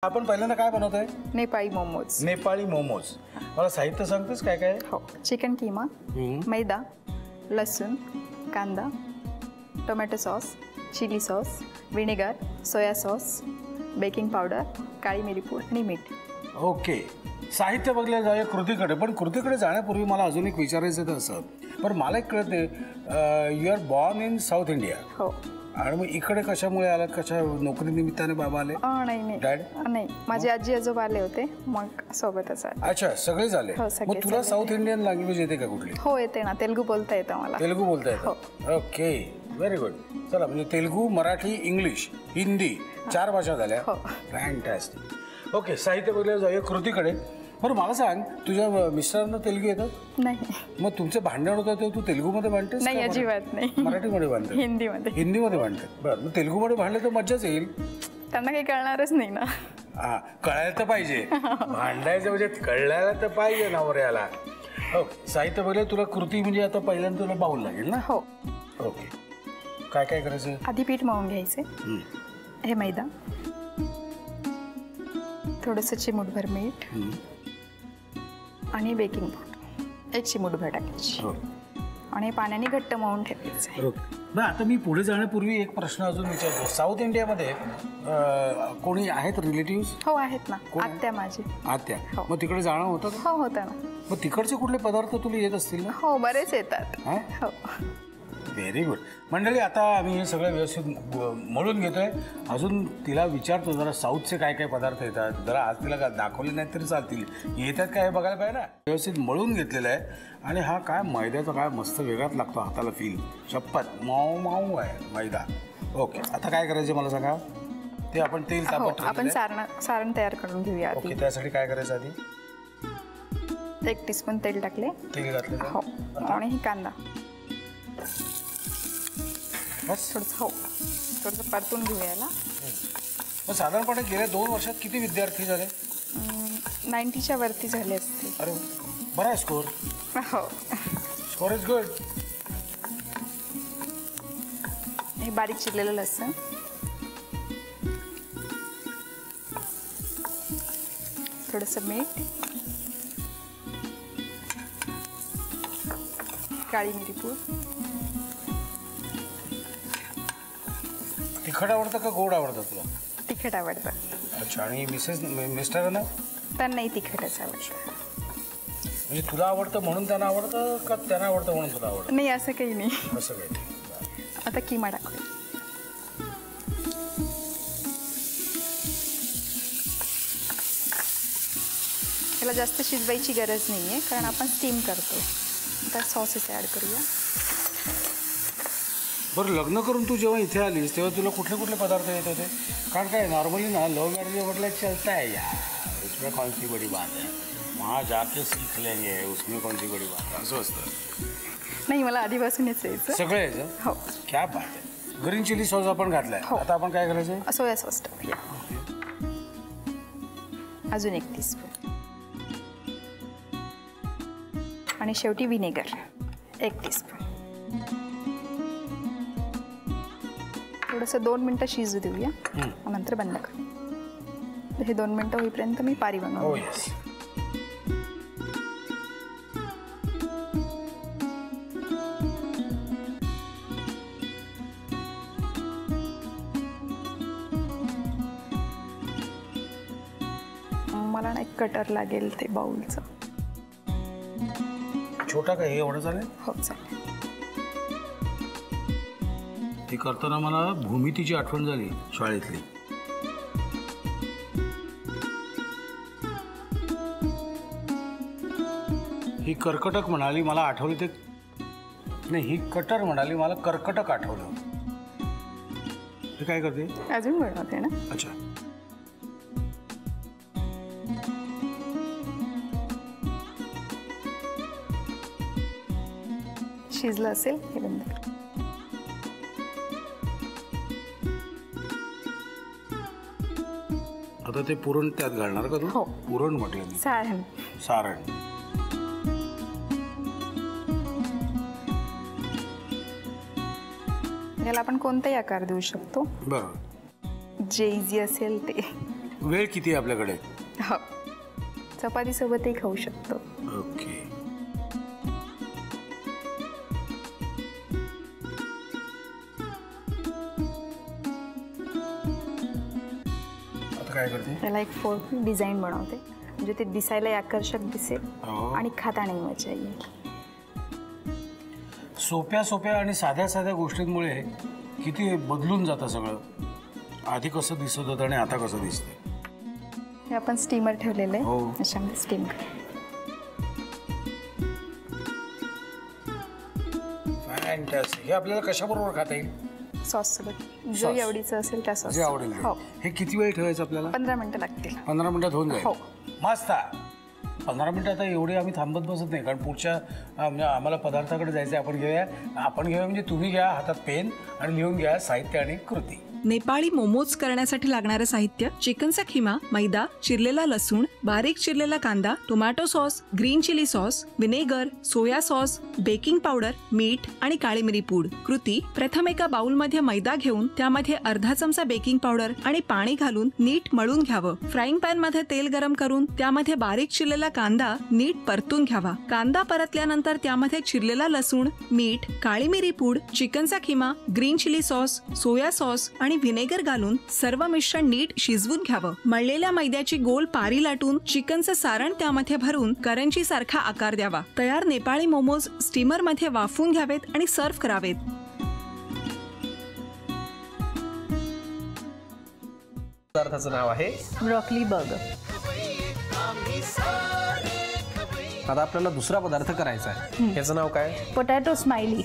आपण पहिल्यांदा काय बनवतोय? नेपाळी मोमोज. नेपाळी मोमोज. मला साहित्य सांगतेस काय काय? हो, चिकन कीमा, मैदा, लसूण, कांदा, tomato sauce, chilli sauce, vinegar, soya sauce, baking powder, काळी मिरी पूड आणि मीठ. ओके, साहित्य बघल्या जाऊया कृतीकडे. पण कृतीकडे जाण्यापूर्वी मला अजून एक विचारायचं तर असं, पण मला एक कळते, you are born in South India. हो. आणि मग इकडे कशामुळे आलात? कशा नोकरी निमित्ताने बाबा आले? नाही डॅड नाही, माझे आजी आजोबा आले होते, मग सोबतच आले. अच्छा, सगळे झाले. मग तुला साऊथ इंडियन लँग्वेज येते का कुठली? हो येते ना, तेलुगू बोलता येतं मला. तेलुगू बोलता येतं? Okay, very good. चला, म्हणजे तेलुगू, मराठी, इंग्लिश, हिंदी 4 भाषा झाल्या. फॅन्टॅस्टिक. ओके, साहित्य बघल्या जाऊया कृतीकडे. बरं मला सांग, तुझ्या मिस्टरांना तेलुगू येतं? नाही. मग तुमचं भांडण होतं ते तू तेलुगूमध्ये भांडतेस? नाही, अजिबात नाही. मराठीमध्ये भांडते? हिंदीमध्ये भांडते. बरं, मग तेलुगूमध्ये भांडले तर मज्जाच येईल. त्यांना काही कळणारच नाही ना. हा, कळायला तर पाहिजे. भांडायचं म्हणजे कळायला तर पाहिजे नवऱ्याला. ओके, साहित्य बघलं. तुला कृती म्हणजे आता पहिल्यांदा तुला बाऊल लागेल ना? हो. ओके, काय काय करायचं? आधी पीठ मळून घ्यायचे. हे मैदा, थोडंसं चिमूटभर मीठ आणि बेकिंग पावडर 1 चिमूटभर टाकायची आणि पाण्याने घट्ट मळून ठेवायचं. बरं, आता मी पुढे जाण्यापूर्वी एक प्रश्न अजून विचारतो. साऊथ इंडियामध्ये कोणी आहेत रिलेटिव्ह? हो आहेत ना, आत्या माझी. आत्या? मग तिकडे जाणं होतं का? हो, होतं ना. मग तिकडचे कुठले पदार्थ तुला येत असतील ना? हो, बरेच येतात. हो, व्हेरी गुड. मंडळी, आता आम्ही हे सगळं व्यवस्थित मळून घेतोय. अजून तिला विचारतो जरा साऊथचे काय काय पदार्थ येतात. जरा आज तिला दाखवले नाही तरी चालतील, येतात काय हे बघायला पाहिजे ना. व्यवस्थित मळून घेतलेलं आहे. आणि हा काय मैद्याचा काय मस्त वेगळाच लागतो हाताला फील. शपथ माऊ माऊ आहे मैदा. ओके, आता काय करायचं मला सांगा? ते आपण तेल तापत आपण सारण तयार करून घेऊया. ओके, त्यासाठी काय करायचं? आधी 1 टीस्पून तेल टाकले. तेल घातले. हो, आणि ही कांदा बस थोडंसं परतून घेऊया याला. मग साधारणपणे गेल्या 2 वर्षात किती विद्यार्थी झाले? 90च्या वरती झाले असते. अरे, बरा आहे स्कोर. हो, स्कोर इज गुड. हे बारीक चिरलेलं लसूण, थोडंसं मीठ, काळी मिरी पूड. तिखट आवडतं का गोड आवडतं तुला? तिखट आवडतं. अच्छा, आणि मिस्टरांना? त्यांनाही तिखटच आवडतं. म्हणजे तुला आवडतं म्हणून त्यांना आवडतं का त्यांना आवडतं म्हणून तुला आवडतं? नाही, असं काही नाही. असं काही नाही. आता किमा टाकूया. याला जास्त शिजवायची गरज नाही आहे, कारण आपण स्टीम करतो. आता सॉसेस ॲड करूया. बरं, लग्न करून तू जेव्हा इथे आलीस तेव्हा तुला कुठले कुठले पदार्थ येत होते? कारण काय नॉर्मली ना लव मॅरेज म्हटलं चलता है यार, उसमें कौन सी बड़ी बात है, वहाँ जाके सीख लेंगे, उसमें कौन सी बड़ी बात है, असं असतं. नाही, मला आधीपासूनच यायचं. सगळं यायचं? हो. क्या बात आहे. ग्रीन चिली सॉस आपण घातलाय. आता आपण काय करायचं? सोया सॉस टाकूया. अजून 1 टीस्पून. आणि शेवटी विनेगर 1 टीस्पून. थोडंसं 2 मिनटं शिजू देऊया, नंतर बंद करू. हे 2 मिनटं होईपर्यंत मी पारी बनवू. मला ना एक कटर लागेल ते बाउलचं. छोटा का? हे एवढं चालेल? हो, चालेल. ते करताना मला भूमितीची आठवण झाली शाळेतली. ही कर्कटक म्हणाली, मला आठवली ते नाही, ही कटर म्हणाली, मला कर्कटक आठवलं. हे काय करते? अजून बनवते ना. अच्छा, शिजलं असेल हे बंद कर. आता ते पुरण त्यात घालणार का तू? हो. पुरण म्हटलं मी. सारण. याला आपण कोणताही आकार देऊ शकतो. बरोबर. जे इझी असेल ते. वेळ किती आहे आपल्याकडे? हो, चपातीसोबतही खाऊ शकतो. ओके. आता काय करते? त्याला एक फोर्क डिझाईन बनवते म्हणजे ते दिसायला आकर्षक दिसेल आणि खातानाही मजा येईल. सोप्या सोप्या आणि साध्या साध्या गोष्टींमुळे किती बदलून जातं सगळं. आधी कसं दिसत होतं आणि आता कसं दिसतंय. हे आपण स्टीमर ठेवलेलं हो. आहे, अशामध्ये स्टीम कर. फॅन्टॅस्टिक. हे आपल्याला कशाबरोबर खाता येईल? सॉस सोबत जो आवडीचं असेल त्या सॉस. जे आवडेल. हो, हे किती वेळ ठेवायचं आपल्याला? 15 मिनिटं लागतील. 15 मिनिटात होऊन जाईल. हो. मस्त. 15 मिनिटं आता एवढी आम्ही थांबत बसत नाही, कारण पुढच्या म्हणजे आम्हाला पदार्थाकडे जायचं आहे. आपण घेऊया म्हणजे तुम्ही घ्या हातात पेन आणि लिहून घ्या साहित्य आणि कृती. नेपाळी मोमोज करण्यासाठी लागणारं साहित्य: चिकनचा खिमा, मैदा, चिरलेला लसूण, बारीक चिरलेला कांदा, tomato sauce, green chilli sauce, vinegar, soya sauce, baking powder, मीठ आणि काळी मिरी पूड. कृती: प्रथम एका बाउलमध्ये मैदा घेऊन त्यामध्ये अर्धा चमचा बेकिंग पावडर आणि पाणी घालून नीट मळून घ्यावं. फ्राईंग पॅन मध्ये तेल गरम करून त्यामध्ये बारीक चिरलेला कांदा नीट परतून घ्यावा. कांदा परतल्यानंतर त्यामध्ये चिरलेला लसूण, मीठ, काळी मिरी पूड, चिकनचा खिमा, green chilli sauce, soya sauce आणि व्हिनेगर घालून सर्व मिश्रण नीट शिजवून घ्यावं. मळलेल्या मैद्याची गोल पारी लाटून चिकनचं सारण त्यामध्ये भरून करंजी सारखा आकार द्यावा. तयार नेपाळी मोमोज स्टीमर मध्ये वाफवून घ्यावेत आणि सर्व्ह करावेत. पदार्थाचं नाव आहे ब्रॉकली बर्गर. आता आपल्याला दुसरा पदार्थ करायचा आहे. याचं नाव काय? Potato smiley.